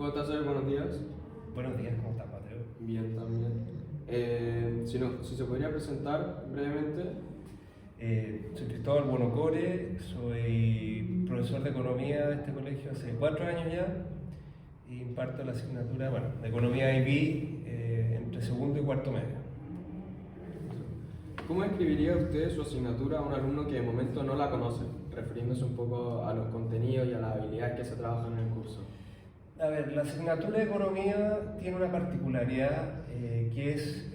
¿Cómo estás, Ser? Buenos días. Buenos días, ¿cómo estás, Mateo? Bien, también. Si se podría presentar brevemente. Soy Cristóbal Bonocore, soy profesor de economía de este colegio hace 4 años ya y imparto la asignatura, de economía IB entre segundo y cuarto medio. ¿Cómo escribiría usted su asignatura a un alumno que de momento no la conoce, refiriéndose un poco a los contenidos y a las habilidades que se trabajan en el curso? A ver, la asignatura de economía tiene una particularidad que es,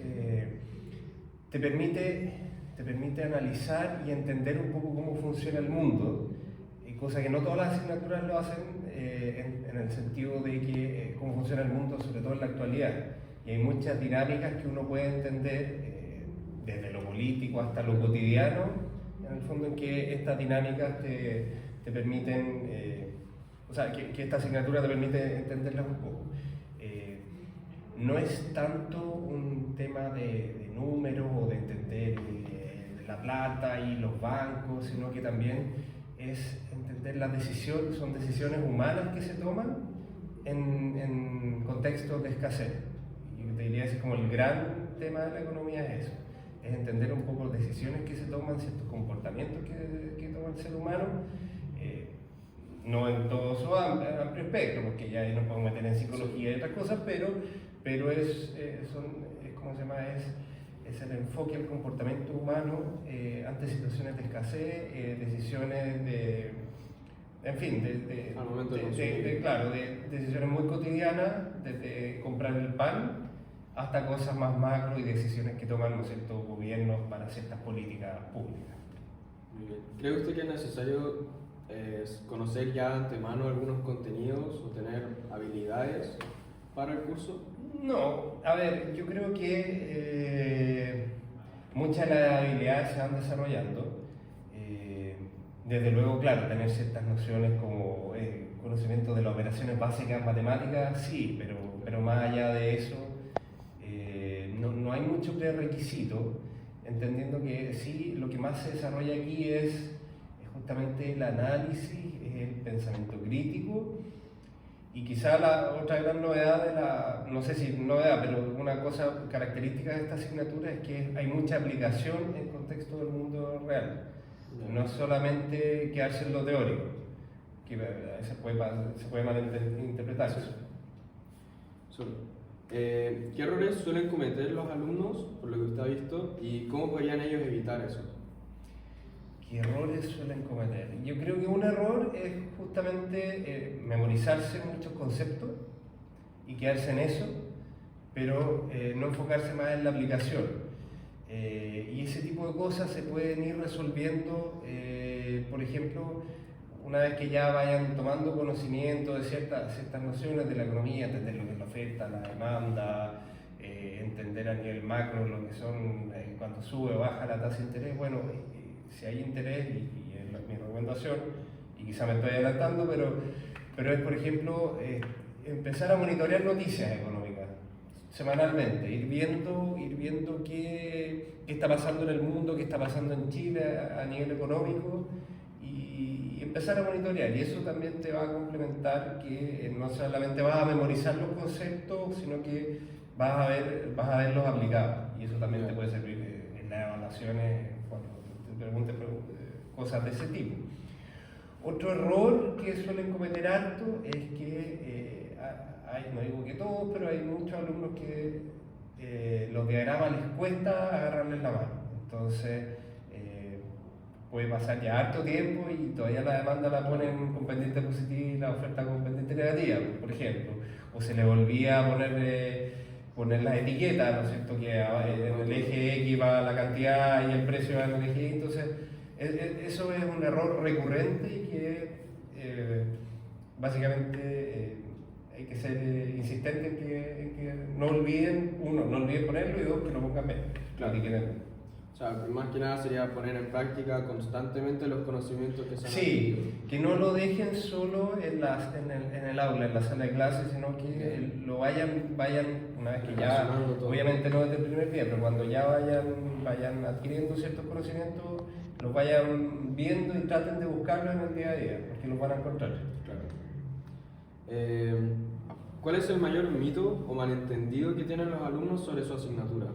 te permite analizar y entender un poco cómo funciona el mundo, cosa que no todas las asignaturas lo hacen en el sentido de que cómo funciona el mundo, sobre todo en la actualidad. Y hay muchas dinámicas que uno puede entender desde lo político hasta lo cotidiano, en el fondo en que estas dinámicas te permiten, que esta asignatura te permite entenderlas un poco. No es tanto un tema de números o de entender la plata y los bancos, sino que también es entender las decisiones, son decisiones humanas que se toman en contextos de escasez. Y te diría que es como el gran tema de la economía es eso, es entender un poco las decisiones que se toman, ciertos comportamientos que toma el ser humano, no en todo su amplio espectro, porque ya nos podemos meter en psicología y otras cosas, pero es el enfoque al comportamiento humano ante situaciones de escasez, decisiones decisiones muy cotidianas, desde comprar el pan hasta cosas más macro y decisiones que toman los ciertos gobiernos para ciertas políticas públicas. Muy bien. ¿Cree usted que es necesario conocer ya de antemano algunos contenidos o tener habilidades para el curso? No, a ver, yo creo que muchas de las habilidades se van desarrollando. Desde luego, claro, tener ciertas nociones como conocimiento de las operaciones básicas matemáticas, sí, pero más allá de eso, no hay mucho prerequisito, entendiendo que sí, lo que más se desarrolla aquí es justamente el análisis, el pensamiento crítico. Y quizá la otra gran novedad no sé si novedad, pero una cosa característica de esta asignatura es que hay mucha aplicación en contexto del mundo real. No es solamente quedarse en lo teórico, que se puede malinterpretar eso. ¿Qué errores suelen cometer los alumnos, por lo que usted ha visto, y cómo podrían ellos evitar eso? ¿Qué errores suelen cometer? Yo creo que un error es justamente memorizarse muchos conceptos y quedarse en eso, pero no enfocarse más en la aplicación. Y ese tipo de cosas se pueden ir resolviendo, por ejemplo, una vez que ya vayan tomando conocimiento de ciertas nociones de la economía, entender lo que es la oferta, la demanda, entender a nivel macro lo que son cuando sube o baja la tasa de interés. Bueno, si hay interés, y es mi recomendación, y quizá me estoy adelantando, pero es, por ejemplo, empezar a monitorear noticias económicas semanalmente, ir viendo qué está pasando en el mundo, qué está pasando en Chile a nivel económico, y empezar a monitorear. Y eso también te va a complementar que no solamente vas a memorizar los conceptos, sino que vas a verlos aplicados, y eso también te puede servir en las evaluaciones cuando te pregunten cosas de ese tipo. Otro error que suelen cometer harto es que no digo que todos, pero hay muchos alumnos que los diagramas les cuesta agarrarles la mano. Entonces puede pasar ya harto tiempo y todavía la demanda la ponen con pendiente positiva y la oferta con pendiente negativa, por ejemplo. O se les olvida poner las etiquetas, ¿no es cierto? Que en el eje X va la cantidad y el precio va en el eje Y. Entonces eso es un error recurrente y que básicamente hay que ser insistente en que no olviden ponerlo, y dos, que lo pongan bien. Claro. O sea, más que nada sería poner en práctica constantemente los conocimientos que se han adquirido. Que no lo dejen solo en el aula, en la sala de clases, sino que lo vayan una vez que ya, obviamente no desde el primer día, pero cuando ya vayan adquiriendo ciertos conocimientos, los vayan viendo y traten de buscarlos en el día a día, porque los van a encontrar. Claro. ¿Cuál es el mayor mito o malentendido que tienen los alumnos sobre su asignatura?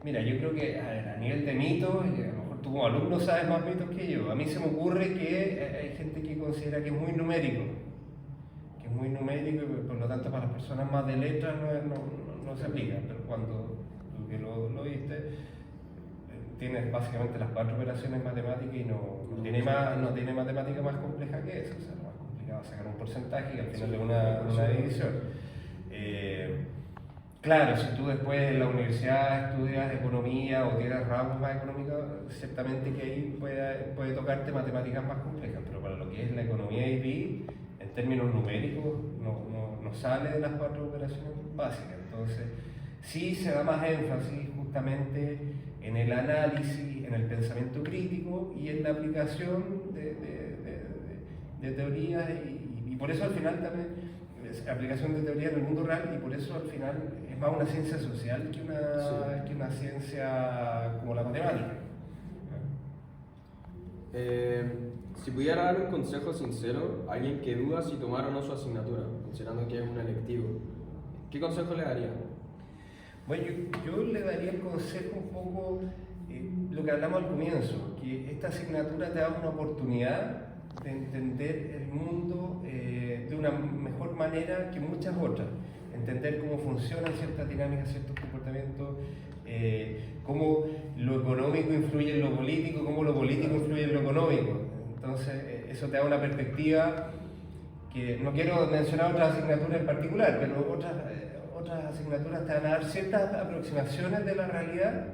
Mira, yo creo que a nivel de mitos, y a lo mejor tú como alumno sabes más mitos que yo. A mí se me ocurre que hay gente que considera que es muy numérico, y por lo tanto para las personas más de letras no se aplica, pero cuando tú que lo viste, tienes básicamente las 4 operaciones matemáticas y no tiene matemática más compleja que eso. O sea, lo más complicado es sacar un porcentaje y al final es una división. Claro, si tú después en la universidad estudias economía o tienes ramos más económicos, ciertamente que ahí puede tocarte matemáticas más complejas, pero para lo que es la economía IB, en términos numéricos, no sale de las 4 operaciones básicas. Entonces, sí se da más énfasis justamente en el análisis, en el pensamiento crítico y en la aplicación de teorías y por eso al final también aplicación de teoría en el mundo real y por eso al final es más una ciencia social que una ciencia como la matemática. Si pudiera dar un consejo sincero a alguien que duda si tomar o no su asignatura, considerando que es un electivo, ¿qué consejo le daría? Bueno, yo le daría el consejo un poco lo que hablamos al comienzo, que esta asignatura te da una oportunidad de entender el mundo de una mejor manera que muchas otras, entender cómo funcionan ciertas dinámicas, ciertos comportamientos, cómo lo económico influye en lo político, cómo lo político influye en lo económico. Entonces, eso te da una perspectiva que no quiero mencionar otras asignaturas en particular, pero otras asignaturas te van a dar ciertas aproximaciones de la realidad,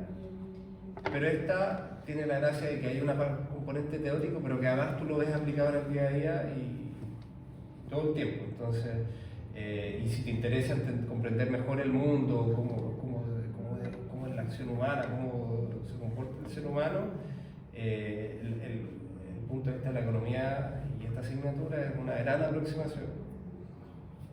pero esta tiene la gracia de que hay un componente teórico, pero que además tú lo ves aplicado en el día a día y todo el tiempo. Entonces, y si te interesa comprender mejor el mundo, cómo es la acción humana, cómo se comporta el ser humano, el punto de vista de la economía y esta asignatura es una gran aproximación.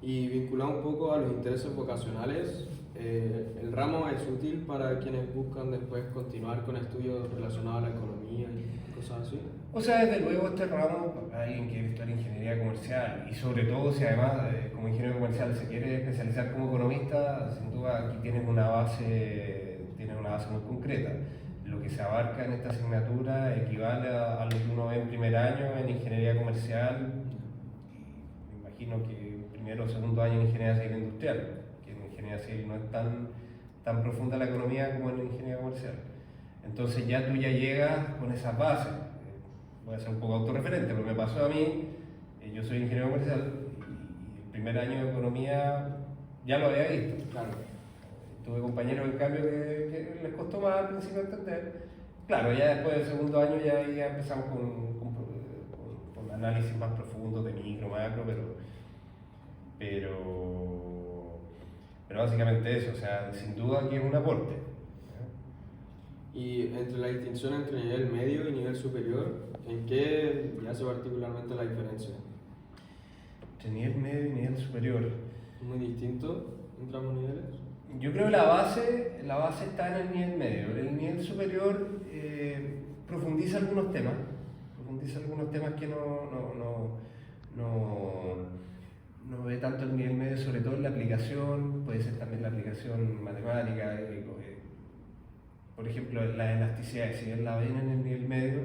Y vinculado un poco a los intereses vocacionales, el ramo es útil para quienes buscan después continuar con estudios relacionados a la economía y cosas así. O sea, desde luego este ramo, para alguien que quiere estudiar ingeniería comercial y sobre todo si además como ingeniero comercial se quiere especializar como economista, sin duda aquí tienes una base muy concreta. Lo que se abarca en esta asignatura equivale a lo que uno ve en primer año en ingeniería comercial, y me imagino que primero o segundo año en ingeniería civil industrial, que en ingeniería civil no es tan profunda la economía como en ingeniería comercial. Entonces ya tú ya llegas con esas bases. Voy a ser un poco autorreferente, pero me pasó a mí, yo soy ingeniero comercial y el primer año de economía ya lo había visto. Claro. Tuve compañeros en cambio que les costó más al principio entender. Claro, ya después del segundo año ya empezamos con análisis más profundos de micro, macro, pero básicamente eso, o sea, sin duda que es un aporte. Y entre la distinción entre nivel medio y nivel superior, ¿en qué hace particularmente la diferencia? Entre nivel medio y nivel superior. ¿Muy distinto entre ambos niveles? Yo creo que la base está en el nivel medio. El nivel superior profundiza algunos temas que no ve tanto el nivel medio, sobre todo en la aplicación, puede ser también la aplicación matemática. Por ejemplo, las elasticidades, si bien la ven en el nivel medio,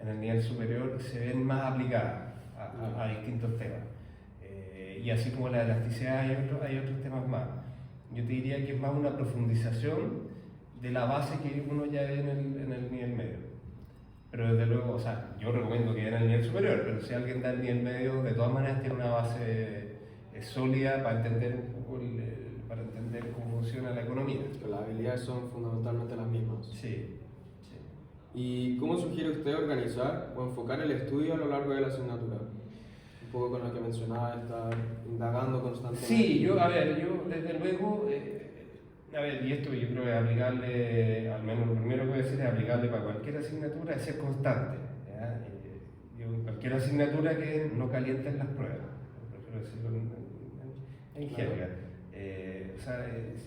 en el nivel superior se ven más aplicadas a distintos temas. Y así como la elasticidad hay otros temas más. Yo te diría que es más una profundización de la base que uno ya ve en el nivel medio. Pero desde luego, o sea, yo recomiendo que vean el nivel superior, pero si alguien da el nivel medio, de todas maneras tiene una base sólida para entender un poco para entender cómo funciona la economía. Las habilidades son fundamentalmente las mismas. Sí. ¿Y cómo sugiere usted organizar o enfocar el estudio a lo largo de la asignatura? Un poco con lo que mencionaba, estar indagando constantemente. Sí, yo desde luego, y esto yo creo que es aplicable, al menos lo primero que voy a decir es aplicable para cualquier asignatura, es ser constante. Cualquier asignatura que no calienten las pruebas, prefiero decirlo en jerga. O sea,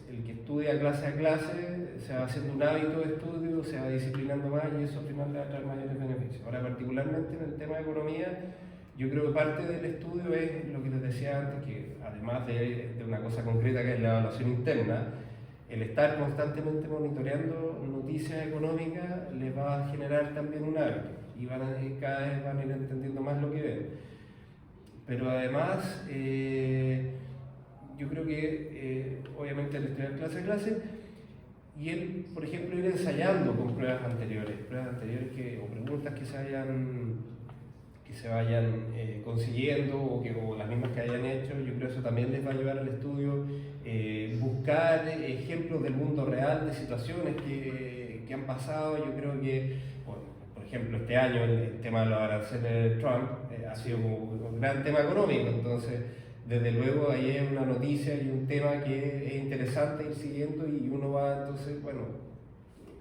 el que estudia clase a clase se va haciendo un hábito de estudio, se va disciplinando más y eso al final le va a traer mayores beneficios. Ahora, particularmente en el tema de economía, yo creo que parte del estudio es lo que les decía antes, que además de una cosa concreta que es la evaluación interna, el estar constantemente monitoreando noticias económicas les va a generar también un hábito y cada vez van a ir entendiendo más lo que ven. Pero además, yo creo que obviamente el estudiar clase a clase, y él, por ejemplo, ir ensayando con pruebas anteriores o preguntas que se vayan consiguiendo o las mismas que hayan hecho. Yo creo que eso también les va a ayudar al estudio, buscar ejemplos del mundo real, de situaciones que han pasado. Yo creo que, bueno, por ejemplo, este año el tema de los aranceles de Trump ha sido un gran tema económico, entonces desde luego ahí es una noticia y un tema que es interesante ir siguiendo, y uno va entonces, bueno,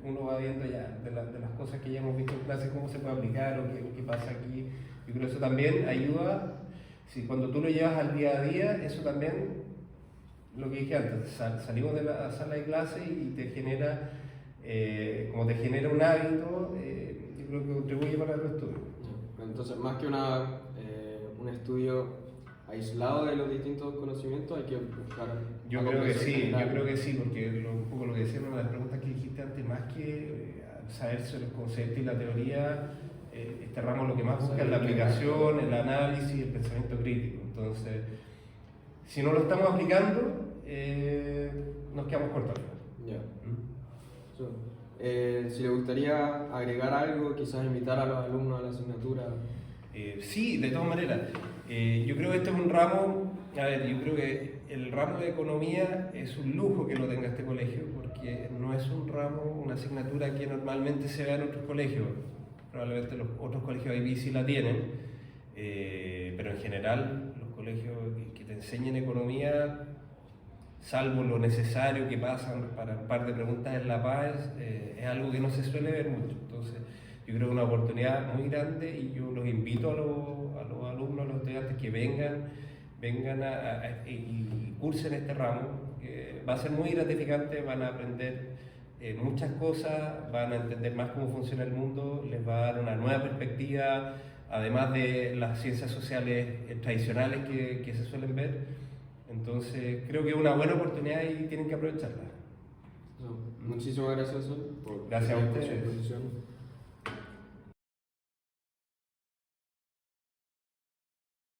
uno va viendo ya de las cosas que ya hemos visto en clase, cómo se puede aplicar o qué pasa aquí. Yo creo que eso también ayuda, si cuando tú lo llevas al día a día, eso también, lo que dije antes, salimos de la sala de clase y te genera, como te genera un hábito, yo creo que contribuye para el estudio. Entonces, más que un estudio aislado de los distintos conocimientos, hay que buscar... Yo creo que sí, porque un poco lo que decían en las preguntas que dijiste antes, más que saber sobre el concepto y la teoría, este ramo lo que más busca es la aplicación, el análisis, el pensamiento crítico. Entonces, si no lo estamos aplicando, nos quedamos cortos. Ya. Si le gustaría agregar algo, quizás invitar a los alumnos a la asignatura. Sí, de todas maneras. Yo creo que este es un ramo, yo creo que el ramo de economía es un lujo que lo tenga este colegio, porque no es un ramo, una asignatura que normalmente se vea en otros colegios. Probablemente los otros colegios IB sí la tienen, pero en general los colegios que te enseñen economía, salvo lo necesario que pasan para un par de preguntas en La Paz, es algo que no se suele ver mucho. Entonces, yo creo que es una oportunidad muy grande, y yo los invito a los alumnos, a los estudiantes que vengan y cursen este ramo. Va a ser muy gratificante, van a aprender muchas cosas, van a entender más cómo funciona el mundo, les va a dar una nueva perspectiva, además de las ciencias sociales tradicionales que se suelen ver. Entonces creo que es una buena oportunidad y tienen que aprovecharla. Muchísimas gracias, Sol, Gracias a ustedes. por su exposición.